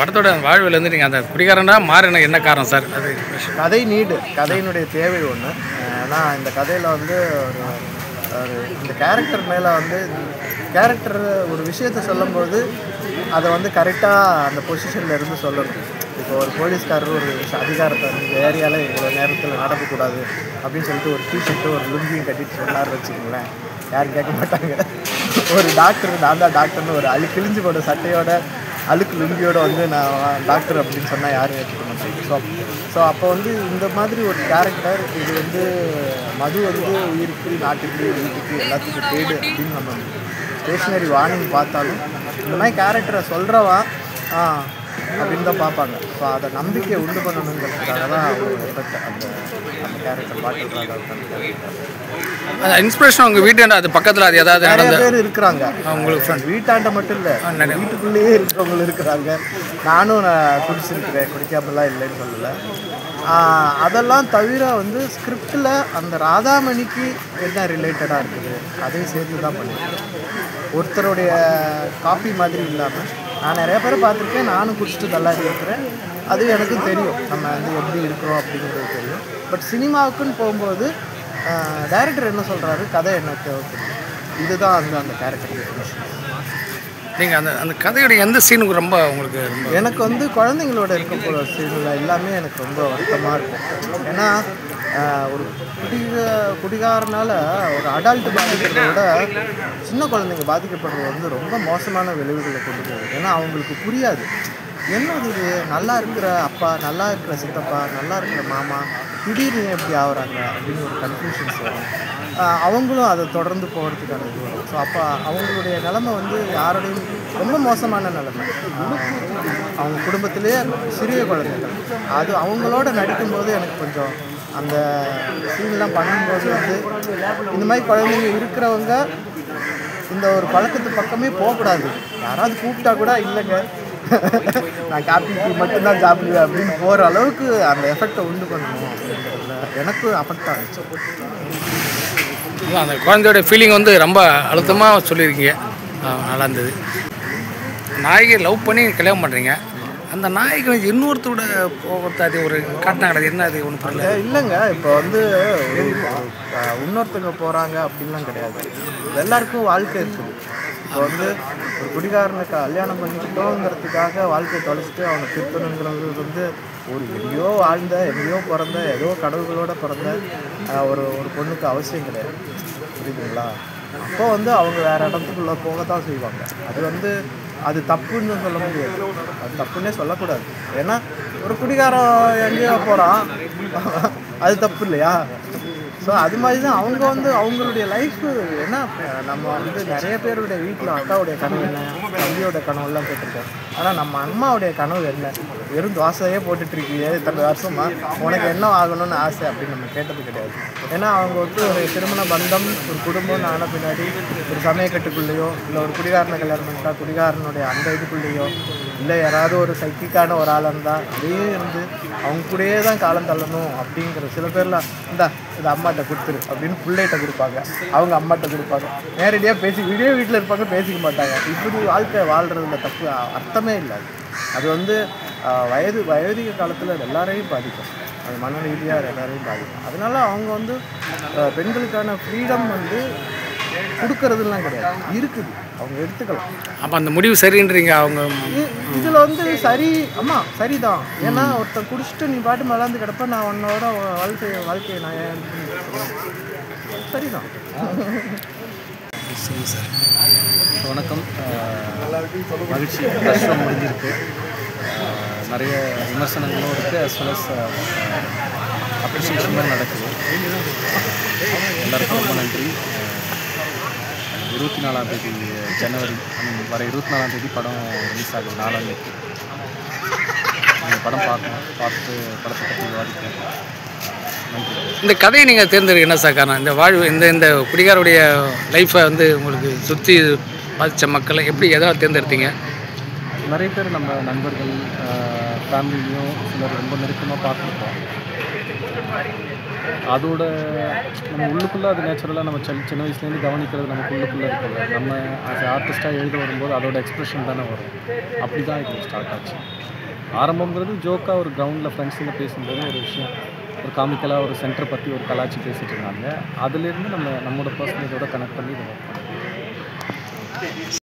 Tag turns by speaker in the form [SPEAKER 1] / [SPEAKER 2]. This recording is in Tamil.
[SPEAKER 1] படத்தோட வாழ்விலேருந்து நீங்கள் அந்த குடிகாரனா மாறின என்ன காரணம் சார்? அது
[SPEAKER 2] கதை கதையினுடைய தேவை ஒன்று. ஏன்னா இந்த கதையில் வந்து ஒரு இந்த கேரக்டர் மேலே வந்து கேரக்டர் ஒரு விஷயத்தை சொல்லும்போது அதை வந்து கரெக்டாக அந்த பொசிஷனில் இருந்து சொல்லணும். இப்போ ஒரு போலீஸ்காரர் ஒரு அதிகாரத்தை வந்து இந்த ஏரியாவில் இவ்வளோ நேரத்தில் நடக்கக்கூடாது அப்படின்னு சொல்லிட்டு ஒரு டிஷர்ட்டு ஒரு லுங்கியும் கட்டிட்டு சொன்னார் வச்சுக்கோங்களேன், யாரும் கேட்க மாட்டாங்க. ஒரு டாக்டர், நான் தான் டாக்டர்னு ஒரு கிழிஞ்சு போட சட்டையோட அழுக்கு லுங்கியோட வந்து நான் டாக்டர் அப்படின்னு சொன்னால் யாரும் ஏற்றுக்க மாட்டாங்க. ஸோ அப்போ வந்து இந்த மாதிரி ஒரு கேரக்டர் இது வந்து மது வந்து உயிருக்கு, நாட்டுக்கு, வீட்டுக்கு எல்லாத்துக்கும் கேடு அப்படின்னு நம்ம ஸ்டேஷனரி வார்னிங் பார்த்தாலும் இந்த மாதிரி கேரக்டரை சொல்கிறவா அப்படின்னு தான் பார்ப்பாங்க. ஸோ அதை நம்பிக்கையை உண்டு பண்ணணுங்கிறதுக்காக தான் ஒரு எஃபெக்ட் அந்த கேரக்டர் பாட்டு
[SPEAKER 1] அந்த இன்ஸ்பிரேஷன் உங்கள் வீட்டாண்ட அது பக்கத்தில் அது ஏதாவது
[SPEAKER 2] நிறைய பேர் இருக்கிறாங்க.
[SPEAKER 1] உங்களுக்கு ஃப்ரெண்ட்
[SPEAKER 2] வீட்டாண்ட மட்டும் இல்லை, வீட்டுக்குள்ளேயே இருக்கிறவங்களும் இருக்கிறாங்க. நானும் குடிச்சிருக்கிறேன், குடிக்காமலாம் இல்லைன்னு சொல்லலை. அதெல்லாம் தவிர வந்து ஸ்கிரிப்டில் அந்த ராதாமணிக்கு என்ன ரிலேட்டடாக இருக்குது அதையும் சேர்த்து தான் பண்ணியிருக்கேன். ஒருத்தருடைய காப்பி மாதிரி இல்லாமல் நான் நிறைய பேரை பார்த்துருக்கேன். நானும் குடிச்சிட்டு நல்லா இருக்கிறேன், அது எனக்கும் தெரியும் நம்ம வந்து எப்படி இருக்கிறோம் அப்படிங்கிறது தெரியும். பட் சினிமாவுக்குன்னு போகும்போது டைரக்டர் என்ன சொல்கிறாரு, கதை என்ன தேவைப்படுது, இதுதான் வந்து அந்த கேரக்டர் டெஃபினிஷன்.
[SPEAKER 1] நீங்கள் அந்த கதையோடைய எந்த சீனுக்கு ரொம்ப உங்களுக்கு
[SPEAKER 2] எனக்கு வந்து குழந்தைங்களோட இருக்க போகிற சீனில் எல்லாமே எனக்கு ரொம்ப வருத்தமாக இருக்கும். ஏன்னா ஒரு குடிகாரனால ஒரு அடல்ட் பாதிக்கிறத விட சின்ன குழந்தைங்க பாதிக்கப்படுறது வந்து ரொம்ப மோசமான விளைவுகளை கொண்டு போகுது. ஏன்னா அவங்களுக்கு புரியாது என்னது இது, நல்லா இருக்கிற அப்பா, நல்லா இருக்கிற சித்தப்பா, நல்லா இருக்கிற மாமா திடீர்னு எப்படி ஆகுறாங்க அப்படின்னு ஒரு கன்ஃபியூஷன்ஸ் வரும். அவங்களும் அதை தொடர்ந்து போகிறதுக்கான இது வரும். ஸோ அப்போ அவங்களுடைய நிலைமை வந்து யாரோடையும் ரொம்ப மோசமான நிலைமை. அவங்க குடும்பத்திலே சிறிய குழந்தைகள் அது அவங்களோட நடிக்கும்போது எனக்கு கொஞ்சம் அந்த சீன்லாம் பண்ணும்போது வந்து இந்த மாதிரி குழந்தைங்க இருக்கிறவங்க இந்த ஒரு பழக்கத்து பக்கமே போகக்கூடாது. யாராவது கூப்பிட்டா கூட இல்லைங்க நான் காப்பி டீ மட்டும்தான் சாப்பிடுவேன் அப்படின்னு போகிற அளவுக்கு அந்த எஃபெக்டை உண்டு பண்ணணும் அப்படின்றதுல எனக்கு அஃபெக்ட் ஆகிடுச்சு.
[SPEAKER 1] அந்த குழந்தையோட ஃபீலிங் வந்து ரொம்ப அழுத்தமாக சொல்லியிருக்கீங்க, நல்லா இருந்தது. நாயகி லவ் பண்ணி கல்யாணம் பண்ணுறீங்க, அந்த நாய்க்கு இன்னொருத்தோட போகிறது அது ஒரு காட்டினாங்க, என்ன அது ஒன்று பண்ணல
[SPEAKER 2] இல்லைங்க. இப்போ வந்து இன்னொருத்தவங்க போகிறாங்க அப்படின்லாம் கிடையாது. எல்லாருக்கும் வாழ்க்கை இருக்குது. இப்போ வந்து ஒரு குடிகாரனுக்கு கல்யாணம் பண்ணிக்கிட்டோங்கிறதுக்காக வாழ்க்கையை தொலைச்சிட்டு அவனை திருத்தணுங்கிறது வந்து ஒரு எங்கேயோ வாழ்ந்த, எங்கேயோ பிறந்த, ஏதோ கடவுள்களோட பிறந்த ஒரு பொண்ணுக்கு அவசியம் கிடையாது. புரியுதுங்களா? அப்போ வந்து அவங்க வேறு இடத்துக்குள்ளே போக தான் செய்வாங்க. அது வந்து அது தப்புன்னு சொல்ல முடியாது, அது தப்புன்னே சொல்லக்கூடாது. ஏன்னா ஒரு குடிகாரம் எங்கேயோ போகிறான், அது தப்பு இல்லையா? ஸோ அது மாதிரி தான் அவங்க வந்து அவங்களுடைய லைஃபு. ஏன்னா நம்ம வந்து நிறைய பேருடைய வீட்டில் அக்காவுடைய கனவு என்ன, தம்பியோட கனவுலாம் கேட்டிருக்கோம். ஆனால் நம்ம அம்மாவுடைய கனவு என்ன, வெறும் தோசையே போட்டுட்ருக்கீங்க இத்தனை வருஷமா, உனக்கு என்ன ஆகணும்னு ஆசை அப்படின்னு நம்ம கேட்டது கிடையாது. ஏன்னா அவங்க வந்து ஒரு திருமண பந்தம், ஒரு குடும்பம்னு ஆன பின்னாடி ஒரு சமயக்கட்டுக்குள்ளேயோ இல்லை ஒரு குடிகாரனை கல்யாணம் பண்ணிட்டா குடிகாரனுடைய அந்த இதுக்குள்ளேயோ இல்லை யாராவது ஒரு சைக்கிக்கான ஒரு ஆளாக இருந்தால் அதே இருந்து அவங்க கூடயே தான் காலம் தள்ளணும் அப்படிங்கிற சில பேர்லாம் இந்தா இது அம்மாட்ட கொடுத்துரு அப்படின்னு பிள்ளைகிட்ட கொடுப்பாங்க, அவங்க அம்மாட்ட கொடுப்பாங்க, நேரடியாக வீட்டில் இருப்பாங்க, பேசிக்க மாட்டாங்க. இப்படி வாழ்க்கை வாழ்கிறதுல தப்பு அர்த்தமே இல்லை. அது வந்து வயதிக காலத்தில் எல்லாரையும் பாதிக்கும், அது மன ரீதியாக எல்லாரையும் பாதிக்கும். அதனால அவங்க வந்து பெண்களுக்கான ஃப்ரீடம் வந்து கொடுக்கறதுலாம் கிடையாது, இருக்குது, அவங்க எடுத்துக்கலாம்.
[SPEAKER 1] அப்போ அந்த முடிவு சரின்றீங்க அவங்க
[SPEAKER 2] இதில் வந்து சரி, ஆமாம் சரிதான். ஏன்னா ஒருத்தன் குடிச்சிட்டு நீ பாட்டு மலர்ந்து கிடப்ப, நான் உன்னோட வாழ்க்கையை நான் சரிதான்.
[SPEAKER 1] சார்
[SPEAKER 3] வணக்கம், மகிழ்ச்சி. கஷ்டம் முடிஞ்சிருக்கு, நிறைய விமர்சனங்களும் இருக்குது, அஸ் வெல் அஸ் அப்ரிசியேஷனும் நடக்குது. எல்லாருக்கும் ரொம்ப நன்றி. 24ஆம் தேதி ஜனவரி, வர 24ஆம் தேதி படம் ரிலீஸ் ஆகுது, 4ஆம் தேதி. அந்த படம் பார்க்கணும், பார்த்து படத்தை பற்றி விவாதிக்கணும். நன்றி.
[SPEAKER 1] இந்த கதையை நீங்கள் தேர்ந்தெடுக்க என்ன சார் காரணம்? இந்த வாழ்வு இந்த குடிகாருடைய லைஃப்பை வந்து உங்களுக்கு சுற்றி பாதித்த மக்களை எப்படி எதாவது தேர்ந்தெடுத்தீங்க?
[SPEAKER 3] நிறைய பேர் நம்ம நண்பர்கள், ஃபேமிலியும் சிலர் ரொம்ப நெருக்கமாக பார்த்துருப்போம். அதோட நம்ம உள்ளுக்குள்ளே அது நேச்சுரலாக நம்ம சின்ன வயசுலேருந்து கவனிக்கிறது நமக்கு உள்ளுக்குள்ளே இருக்குல்ல. நம்ம ஆஸ் ஆர்டிஸ்ட்டாக எழுத வரும்போது அதோட எக்ஸ்ப்ரெஷன் தானே வரும். அப்படி தான் இது ஸ்டார்ட் ஆச்சு. ஆரம்பங்கிறது ஜோக்காக ஒரு கிரவுண்டில் ஃப்ரெண்ட்ஸுங்க பேசும்போது ஒரு விஷயம், ஒரு காமிக்கலாக ஒரு சென்டரை பற்றி ஒரு கலாச்சி பேசிகிட்டு இருந்தாங்க. அதுலேருந்து நம்மளோட பர்சனேஜோட கனெக்ட் பண்ணி இதை ஒர்க் பண்ணோம்.